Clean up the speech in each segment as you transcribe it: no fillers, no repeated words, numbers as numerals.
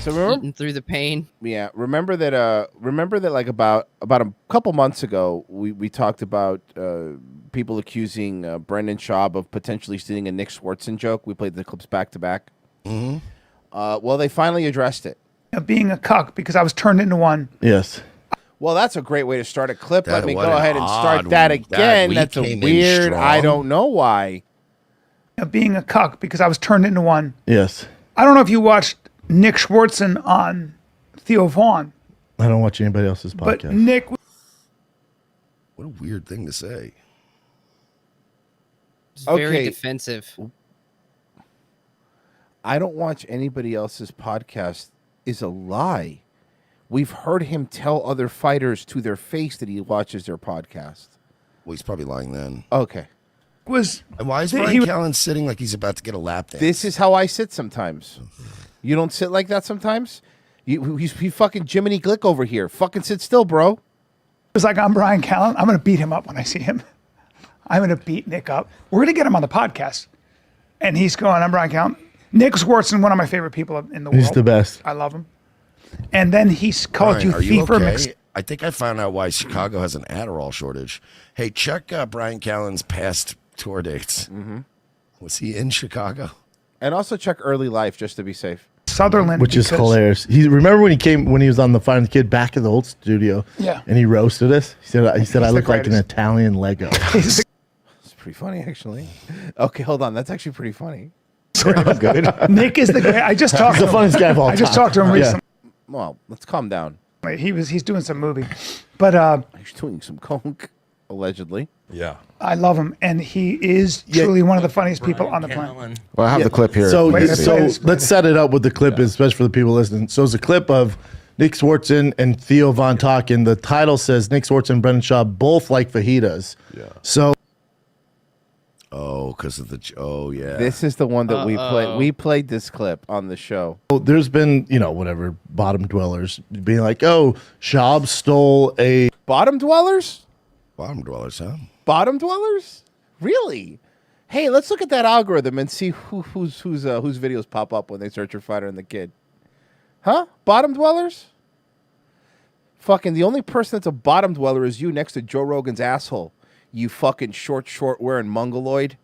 So remember, eating through the pain. Yeah, remember that like about a couple months ago, we talked about people accusing Brendan Schaub of potentially stealing a Nick Swardson joke. We played the clips back to back. Mm-hmm. Well, they finally addressed it. Being a cuck because I was turned into one. Yes. Well, that's a great way to start a clip. That- Let me what go an ahead and start odd that one. again. We That's a came in weird. I strong. don't know why. Being a cuck because I was turned into one. Yes. I don't know if you watched Nick Swardson on Theo Vaughn, I don't watch anybody else's but podcast. Nick What a weird thing to say. It's very Okay. defensive. I don't watch anybody else's podcast is a lie. We've heard him tell other fighters to their face that he watches their podcast. Well, he's probably lying then. Okay. was And why is He- Brian he- Callen sitting like he's about to get a lap dance? This is how I sit sometimes. You don't sit like that sometimes? He's fucking Jiminy Glick over here. Fucking sit still, bro. was like, I'm Brian Callen. I'm going to beat him up when I see him. I'm going to beat Nick up. We're going to get him on the podcast. And he's going, I'm Brian Callen. Nick Swardson, one of my favorite people in the world. He's the best. I love him. And then he's called Brian, you are you thief or okay? mix. I think I found out why Chicago has an Adderall shortage. Hey, check Brian Callen's past tour dates. Mm-hmm. Was he in Chicago? And also check early life just to be safe. Sutherland. Which is because- hilarious. He remember when he was on the Find the Kid back at the old studio. Yeah. And he roasted us. He said I He's look the like an greatest. Italian Lego. It's pretty funny, actually. Okay, hold on. That's actually pretty funny. Good. Nick is the great. I just talked He's to the him. funniest guy of all I just time. talked to him Yeah. recently. Well, let's calm down. He's doing some movie. But He's doing some coke, allegedly. Yeah. I love him. And he is truly one of the funniest people on the planet. Callen. Well, I have the clip here. So, Wait, so wait, let's set it up with the clip, especially for the people listening. So it's a clip of Nick Swardson and Theo Von talking. The title says Nick Swardson and Brendan Schaub both like fajitas. Yeah. So Oh, because of the... Oh, yeah. This is the one that we played. We played this clip on the show. there's been, whatever, bottom dwellers being like, oh, Schaub stole a... Bottom dwellers? Bottom dwellers, huh? Bottom dwellers? Really? Hey, let's look at that algorithm and see whose videos pop up when they search for Fighter and the Kid. Huh? Bottom dwellers? Fucking the only person that's a bottom dweller is you next to Joe Rogan's asshole. You fucking short wearing mongoloid.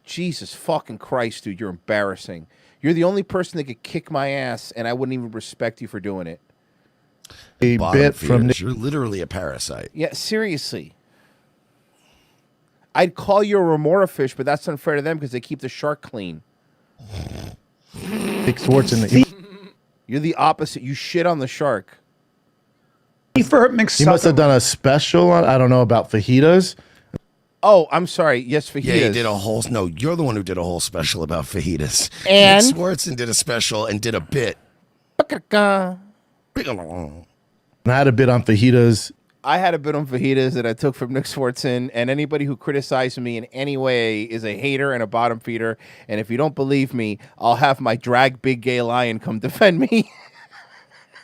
Jesus fucking Christ, dude, you're embarrassing. You're the only person that could kick my ass, and I wouldn't even respect you for doing it. A Bottom bit from feeders. You're literally a parasite. Yeah, seriously. I'd call you a remora fish, but that's unfair to them because they keep the shark clean. Nick Swardson. You're the opposite. You shit on the shark. He He must have done a special on, I don't know, about fajitas. Oh, I'm sorry. Yes, fajitas. Yeah, he did a whole... No, you're the one who did a whole special about fajitas. And? Nick Swardson did a special and did a bit. And I had a bit on fajitas. I had a bit on fajitas that I took from Nick Swardson, and anybody who criticized me in any way is a hater and a bottom feeder. And if you don't believe me, I'll have my drag big gay lion come defend me.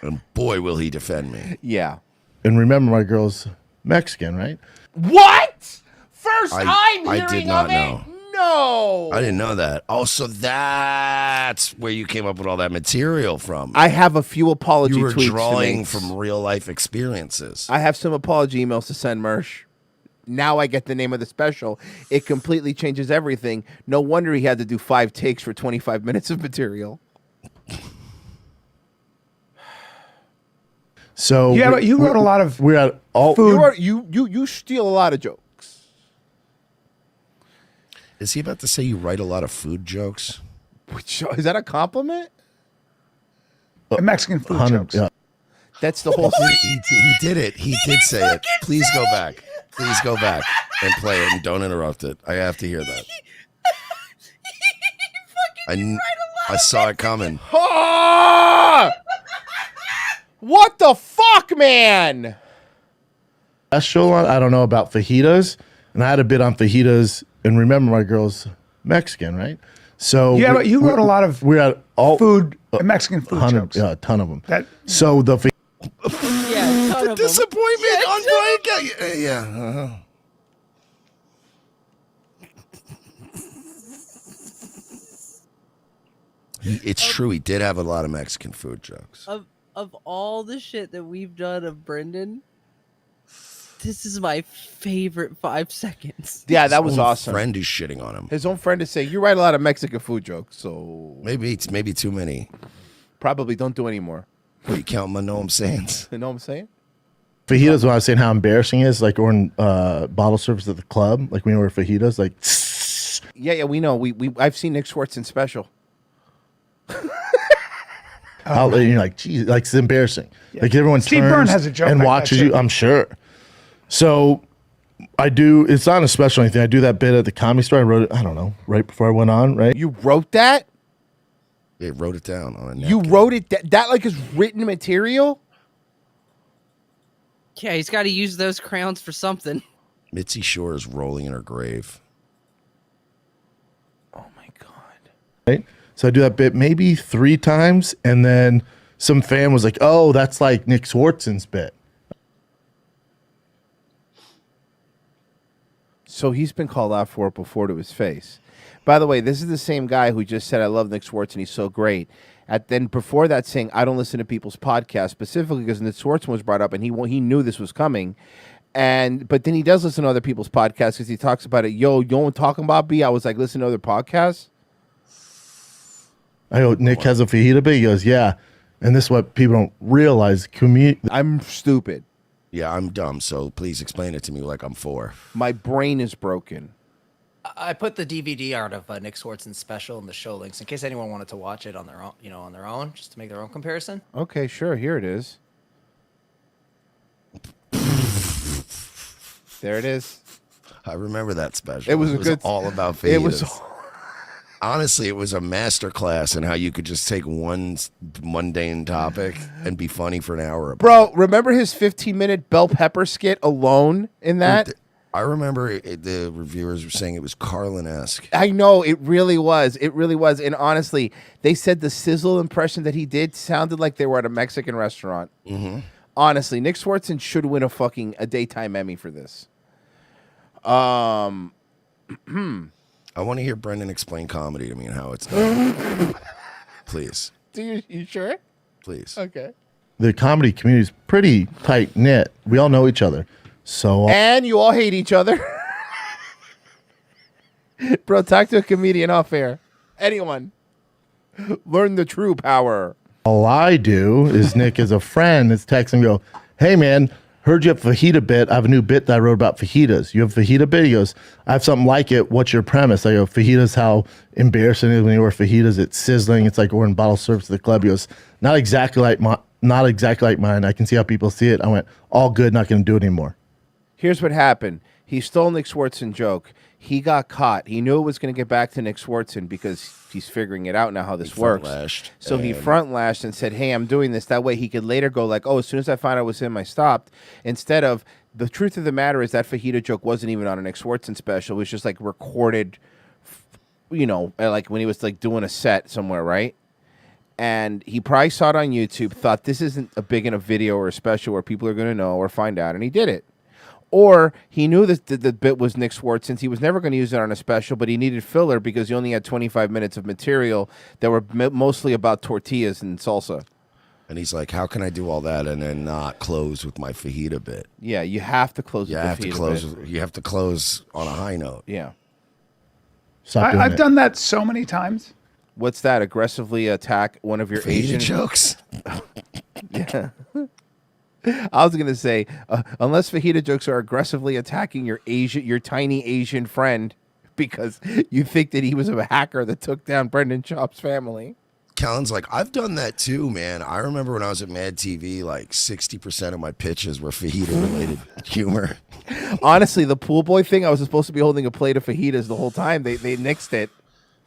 And boy, will he defend me. Yeah. And remember, my girl's Mexican, right? What? First I I'm did hearing not of it? know. No. I didn't know that. Oh, so that's where you came up with all that material from. I have a few apology You were tweets to drawing make. from real life experiences. I have some apology emails to send, Mersh. Now I get the name of the special. It completely changes everything. No wonder he had to do 5 takes for 25 minutes of material. So you wrote a lot of we're at all food. You steal a lot of jokes. Is he about to say you write a lot of food jokes? Is that a compliment? Mexican food 100 jokes. yeah. That's the whole thing. He did it. He did say it. Please go back. Please go back and play it and don't interrupt it. I have to hear that. I saw it coming. Ah! What the fuck, man? Special on, I don't know, about fajitas. And I had a bit on fajitas. And remember, my girl's Mexican, right? So You wrote a lot of we're at all food, Mexican food 100 jokes. Yeah, a ton of them. That- So the Yeah, ton of them. Disappointment on Brian Callen. Yeah. It's true. He did have a lot of Mexican food jokes. Of all the shit that we've done of Brendan, this is my favorite 5 seconds. Yeah, that His was own awesome. Friend who's shitting on him. His own friend is saying, "You write a lot of Mexican food jokes, so Maybe too many. probably don't do any more." What, you count my Noam Sands? You know what I'm saying? Fajitas, when I was saying how embarrassing it is, like ordering bottle service at the club, like when you order fajitas, like Yeah, we know. I've seen Nick Swardson special. out there, you're like, geez, like it's embarrassing. Like everyone Steve turns Byrne has a joke and like that, watches too. you. I'm sure. So I do. It's not a special or anything. I do that bit at the Comedy Store. I wrote it. I don't know, right before I went on. Right. You wrote that? They wrote it down on a napkin. You wrote it? That like is written material? Yeah, he's got to use those crowns for something. Mitzi Shore is rolling in her grave. Oh my god! Right. So I do that bit maybe 3 times, and then some fan was like, "Oh, that's like Nick Swardson's bit." So he's been called out for it before to his face. By the way, this is the same guy who just said, "I love Nick Swardson. He's so great." Then before that, saying, "I don't listen to people's podcasts," specifically because Nick Swardson was brought up, and he knew this was coming. But then he does listen to other people's podcasts because he talks about it. Yo, you know what I'm talking about, B? I was like, listen to other podcasts. I go, Nick has a fajita bit. He goes, yeah. And this is what people don't realize. I'm stupid. Yeah, I'm dumb, so please explain it to me like I'm 4. My brain is broken. I put the DVD art of Nick Swardson's special in the show links in case anyone wanted to watch it on their own, on their own, just to make their own comparison. Okay, sure. Here it is. There it is. I remember that special. It was a good. all about fajitas. It was. Honestly, it was a master class in how you could just take one mundane topic and be funny for an hour. Bro, remember his 15-minute bell pepper skit alone in that? I remember the reviewers were saying it was Carlin-esque. I know, it really was. It really was. And honestly, they said the sizzle impression that he did sounded like they were at a Mexican restaurant. Mm-hmm. Honestly, Nick Swardson should win a daytime Emmy for this. I want to hear Brendan explain comedy to me and how it's done. Please. You sure? Please. Okay. The comedy community is pretty tight knit. We all know each other. So And you all hate each other. Bro, talk to a comedian off air. Anyone. Learn the true power. all I do is Nick is a friend is text and go, hey man, heard you have a fajita bit. I have a new bit that I wrote about fajitas. You have a fajita bit? He goes, I have something like it. What's your premise? I go, fajitas, how embarrassing it is when you order fajitas. It's sizzling. It's like ordering bottle service at the club. He goes, not exactly like mine. I can see how people see it. I went, all good, not going to do it anymore. Here's what happened. He stole Nick Swardson joke. He got caught. He knew it was going to get back to Nick Swardson because he's figuring it out now how this works. So he front lashed and said, hey, I'm doing this. That way he could later go like, oh, as soon as I found out it was him, I stopped. Instead of, the truth of the matter is that fajita joke wasn't even on a Nick Swardson special. It was just like recorded, you know, like when he was like doing a set somewhere, right? And he probably saw it on YouTube, thought this isn't a big enough video or a special where people are going to know or find out, and he did it. Or he knew that the bit was Nick Swardson. He was never going to use it on a special, but he needed filler because he only had 25 minutes of material that were mostly about tortillas and salsa. And he's like, how can I do all that and then not close with my fajita bit? Yeah, you have to close with the fajita bit. You have to close on a high note. Yeah. I've done that so many times. What's that? Aggressively attack one of your Fajita Asian jokes? Yeah. I was going to say, unless fajita jokes are aggressively attacking your tiny Asian friend because you think that he was a hacker that took down Brendan Schaub's family. Callan's like, I've done that too, man. I remember when I was at Mad TV, like 60% of my pitches were fajita-related humor. Honestly, the pool boy thing, I was supposed to be holding a plate of fajitas the whole time. They nixed it.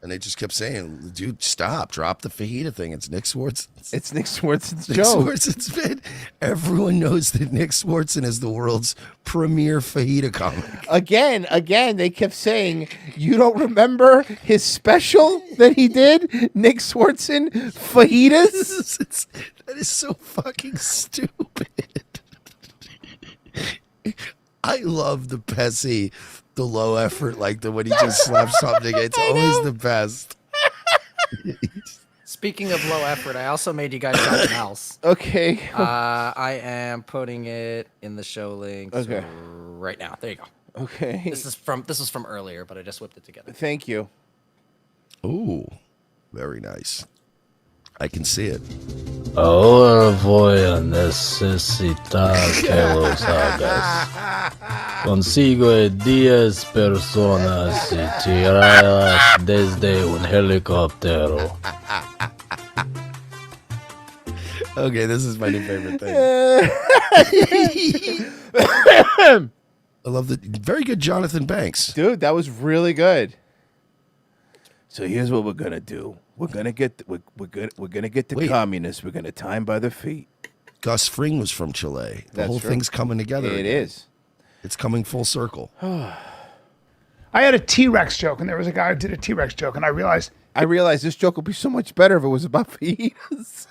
And they just kept saying, dude, stop. Drop the fajita thing. It's Nick Swartzen. It's Nick Swartzen's Nick joke. Swartzen's bit. Everyone knows that Nick Swartzen is the world's premier fajita comic. Again, they kept saying, you don't remember his special that he did? Nick Swartzen, fajitas? That is so fucking stupid. I love the Pessy, the low effort, like the when he just slaps something. It's always the best. Speaking of low effort, I also made you guys something else. Okay. I am putting it in the show links Okay. right now. There you go. Okay. This was from earlier, but I just whipped it together. Thank you. Ooh, very nice. I can see it. Ahora voy a necesitar que los hagas. Consigo 10 personas y tirarlas desde un helicóptero. Okay, this is my new favorite thing. I love the very good Jonathan Banks. Dude, that was really good. So here's what we're gonna do. We're gonna get the Wait. communists. We're gonna tie 'em by the feet. Gus Fring was from Chile. The That's whole true. thing's coming together. It again. is. It's coming full circle. I had a T-Rex joke, and there was a guy who did a T-Rex joke, and I realized this joke would be so much better if it was about fajitas.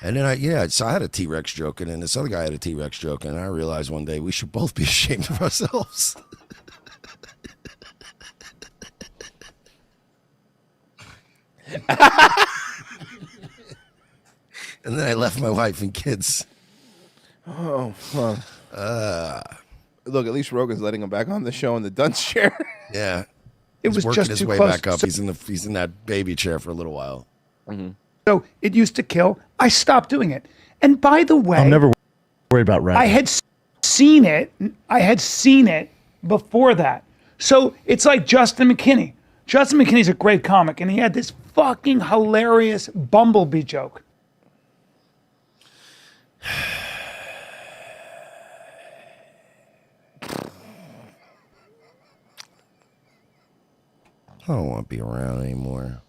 And then so I had a T-Rex joke, and then this other guy had a T-Rex joke, and I realized one day we should both be ashamed of ourselves. And then I left my wife and kids. Oh, well. Look, at least Rogan's letting him back on the show in the dunce chair. Yeah, it he's was working just his too way close. back up. He's in that baby chair for a little while. So it used to kill. I stopped doing it. And by the way, I'm never worried about rap. I had seen it. I had seen it before that. So it's like Justin McKinney. Justin McKinney's a great comic, and he had this fucking hilarious Bumblebee joke. I don't want to be around anymore.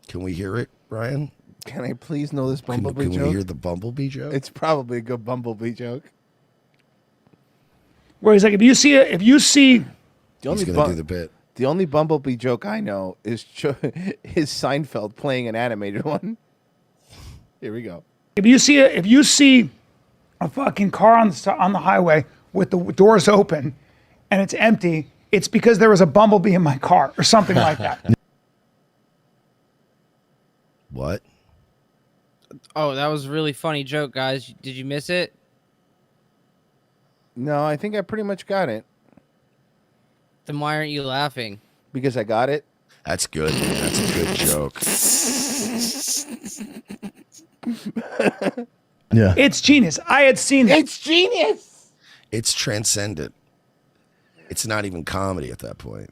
Can we hear it, Ryan? Can I please know this Can Bumblebee we joke? hear the Bumblebee joke? It's probably a good Bumblebee joke. Where he's like, if you see The He's only, going to do the bit. the only Bumblebee joke I know is is Seinfeld playing an animated one. Here we go. if you see a fucking car on the highway with the doors open and it's empty, it's because there was a bumblebee in my car or something like that. What? Oh, that was a really funny joke, guys. Did you miss it? No, I think I pretty much got it Then why aren't you laughing? because I got it. That's good. Man. That's a good joke. Yeah. It's genius. I had seen it. It's genius. It's transcendent. It's not even comedy at that point.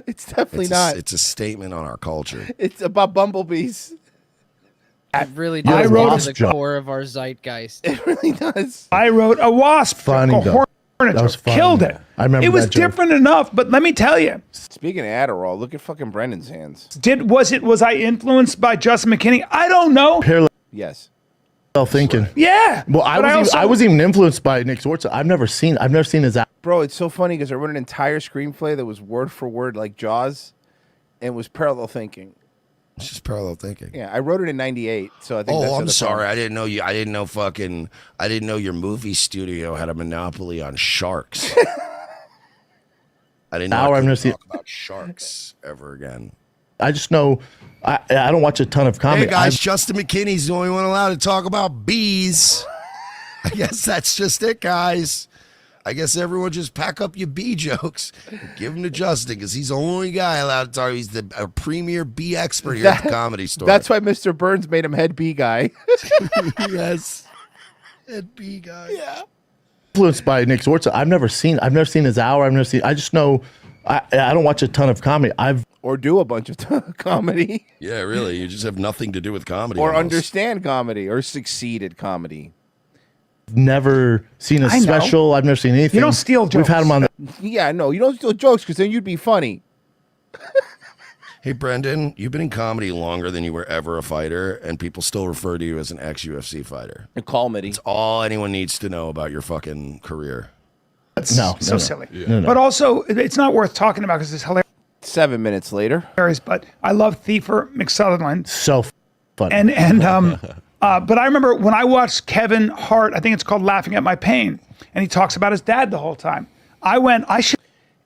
It's definitely It's not. It's a statement on our culture. It's about bumblebees. It really I does wrote go a to the joke. core of our zeitgeist. It really does. I wrote a wasp Funny joke, a joke. hornet That was joke. funny. Killed it. I remember it was that joke. different enough, but let me tell you, Speaking of Adderall, look at fucking Brendan's hands. was I influenced by Justin McKinney? I don't know. Parallel Yes. thinking. Yeah. Well, but I was even influenced by Nick Swardson. I've never seen his act. Bro, it's so funny because I wrote an entire screenplay that was word for word like Jaws and was parallel thinking. It's just parallel thinking. Yeah, I wrote it in 98, so I think that's Oh, where I'm the sorry. problem- I didn't know you. I didn't know your movie studio had a monopoly on sharks. I didn't know Now I I've couldn't never seen- talk about sharks ever again. I just know I don't watch a ton of comedy. Hey guys, Justin McKinney's the only one allowed to talk about bees. I guess that's just it, guys. I guess everyone just pack up your bee jokes and give them to Justin because he's the only guy allowed to talk. He's the premier bee expert here at the Comedy Store. That's why Mr. Burns made him head B guy. yes, head bee guy. Yeah. influenced by Nick Swardson. I've never seen his hour. I just know I don't watch a ton of comedy. Or do a bunch of comedy. Yeah, really. You just have nothing to do with comedy. Or almost. understand comedy. Or succeed at comedy. never seen a I know. special. I've never seen anything. You don't steal We've had jokes. him on the Yeah, no, you don't steal jokes because then you'd be funny. Hey, Brendan, you've been in comedy longer than you were ever a fighter, and people still refer to you as an ex-UFC fighter. And comedy. It's all anyone needs to know about your fucking career. That's No, so no. silly. No. But also, it's not worth talking about because it's 7 minutes later. hilarious. But I love Thiefer McSutherland. so funny. But I remember when I watched Kevin Hart, I think it's called Laughing at My Pain, and he talks about his dad the whole time. I went,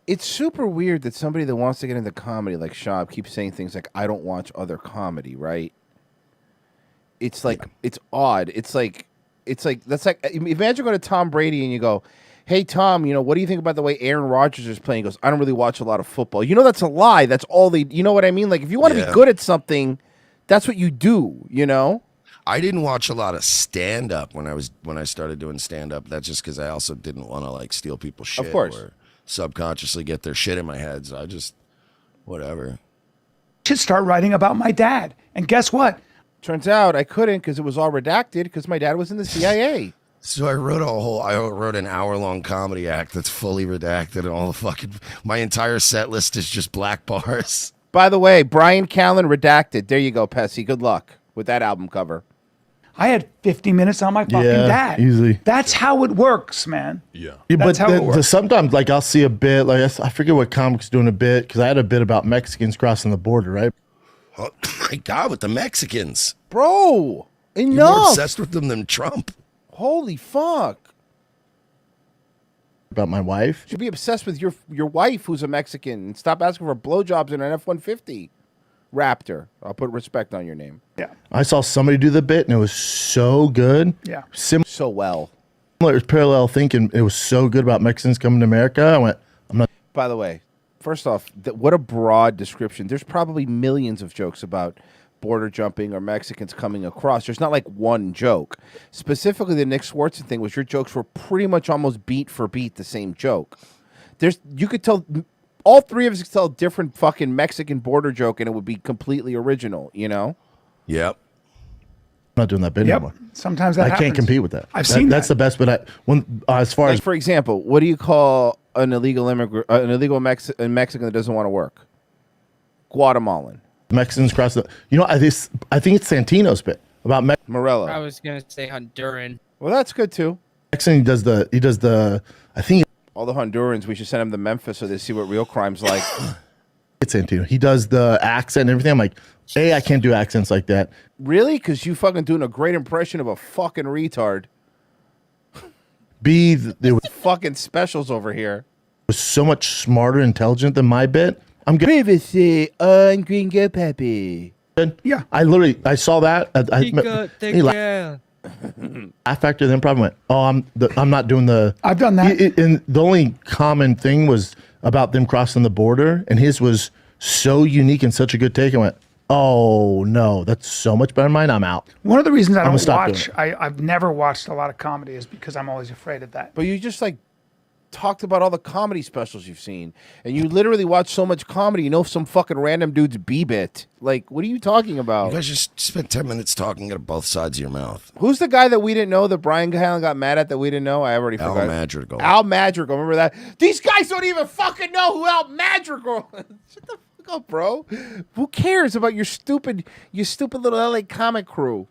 It's super weird that somebody that wants to get into comedy like Schaub keeps saying things like, I don't watch other comedy, right? It's like, it's odd. It's like, that's like, imagine going to Tom Brady and you go, hey, Tom, what do you think about the way Aaron Rodgers is playing? He goes, I don't really watch a lot of football. That's a lie. That's all they, you know what I mean? Like, if you want to be good at something, that's what you do, I didn't watch a lot of stand-up when I started doing stand-up. That's just because I also didn't want to, like, steal people's shit. Of course. Or subconsciously get their shit in my head. So I just, whatever. Should start writing about my dad. And guess what? Turns out I couldn't because it was all redacted because my dad was in the CIA. So I wrote an hour-long comedy act that's fully redacted, and all the my entire set list is just black bars. By the way, Brian Callen redacted. There you go, Pessy. Good luck with that album cover. I had 50 minutes on my fucking dad. Easily. That's how it works, man. Yeah, That's how it works. sometimes, like, I'll see a bit, like, I forget what comic's doing a bit, because I had a bit about Mexicans crossing the border, right? Oh my God, with the Mexicans. Bro, You're more enough. obsessed with them than Trump. Holy fuck. About my wife. You should be obsessed with your wife who's a Mexican and stop asking for blowjobs in an F-150 Raptor. I'll put respect on your name. Yeah. I saw somebody do the bit, and it was so good. Yeah. So well. Similar parallel thinking. It was so good about Mexicans coming to America. I went, I'm not. By the way, first off, what a broad description. There's probably millions of jokes about border jumping or Mexicans coming across. There's not like one joke. Specifically, the Nick Swardson thing was your jokes were pretty much almost beat for beat the same joke. You could tell, all three of us could tell a different fucking Mexican border joke and it would be completely original, Yep. I'm not doing that bit anymore. Sometimes that I happens. can't compete with that. I've seen that's that. the best. But as far Like, as for example, what do you call an illegal immigrant, Mexican that doesn't want to work? Guatemalan. Mexicans cross the, I think it's Santino's bit about Morello. I was gonna say Honduran. Well, that's good too. Mexican. He does the. I think All the Hondurans, we should send them to Memphis so they see what real crime's like. it's Santino. He does the accent and everything. I'm like, I can't do accents like that. Really? Because you fucking doing a great impression of a fucking retard. There Fucking specials over here. was so much smarter, intelligent than my bit. I'm good. Privacy on Gringo Peppy. Yeah. I saw that. He laugh factor then probably went, I'm not doing the. I've done that. And the only common thing was about them crossing the border, and his was so unique and such a good take. I went, oh no, that's so much better than mine. I'm out. One of the reasons I gonna don't stop watch, doing I've never watched a lot of comedy is because I'm always afraid of that. But you just like talked about all the comedy specials you've seen, and you literally watch so much comedy. You know some fucking random dude's B-bit. Like, what are you talking about? You guys just spent 10 minutes talking out of both sides of your mouth. Who's the guy that we didn't know that Brian Callen got mad at that we didn't know? I already Al forgot. Madrigal. Al Madrigal. Remember that? These guys don't even fucking know who Al Madrigal is. Shut the fuck up, bro. Who cares about your stupid little LA comic crew?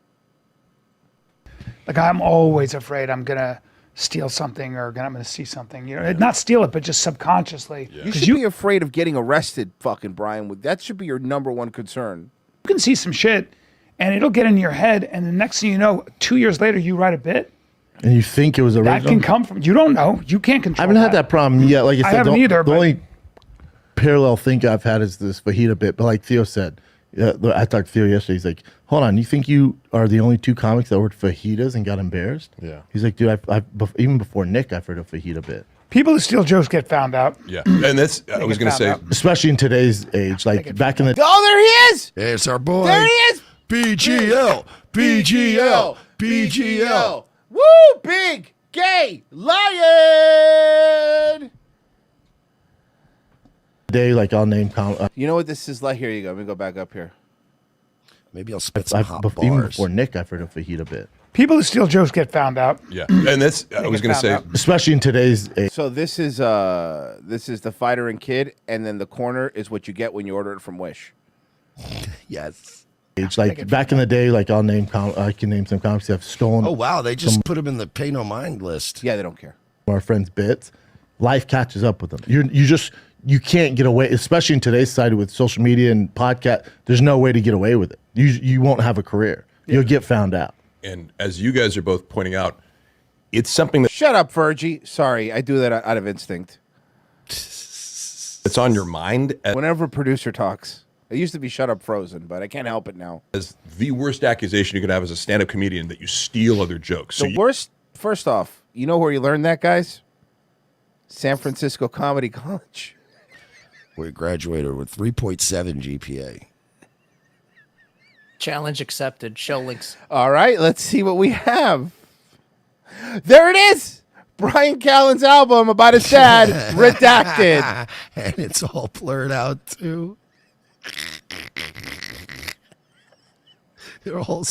Like, I'm always afraid I'm going to steal something or I'm going to see something. Not steal it, but just subconsciously. You should be afraid of getting arrested, fucking Brian. That should be your number one concern. You can see some shit and it'll get in your head. And the next thing you know, 2 years later, you write a bit. And you think it was original? That can come from, you don't know. You can't control I haven't had that problem yet. Like I said, haven't either, the but- only parallel thing I've had is this fajita bit. But like Theo said, I talked to Theo yesterday. He's like, hold on, you think you are the only two comics that ordered fajitas and got embarrassed? Yeah. He's like, dude, even before Nick, I've heard a fajita bit. People who steal jokes get found out. Yeah, and that's I was going to found say. out. Especially in today's age. Like back in the... Oh, there he is! Hey, it's our boy. There he is! BGL. BGL. BGL. Woo! Big gay lion! day, like I'll name... You know what this is like? Here you go. Let me go back up here. Maybe I'll spit some hot even bars. before Nick, I've heard a fajita bit. People who steal jokes get found out. Yeah, and that's I was going to say. Especially in today's age. So this is the fighter and kid, and then the corner is what you get when you order it from Wish. Yes. Like back in the day, like I'll name... I can name some comics that have stolen... Oh, wow. They just put him in the pay no mind list. Yeah, they don't care. Our friends' bits. Life catches up with them. You can't get away, especially in today's society with social media and podcast. There's no way to get away with it. You won't have a career. You'll get found out. And as you guys are both pointing out, it's something that Shut up, Virgie. Sorry, I do that out of instinct. that's on your mind Whenever a producer talks, it used to be "Shut Up, Frozen," but I can't help it now. as the worst accusation you could have as a stand-up comedian that you steal other jokes. So The worst. First off, you know where you learned that, guys? San Francisco Comedy College. We graduated with 3.7 GPA. Challenge accepted. Show links. All right, let's see what we have. There it is. Brian Callen's album about his dad, redacted. And it's all blurred out too. They're all.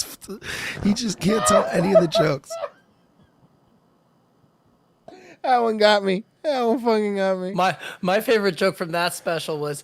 He just can't tell any of the jokes. That one got me. That one fucking got me. My favorite joke from that special was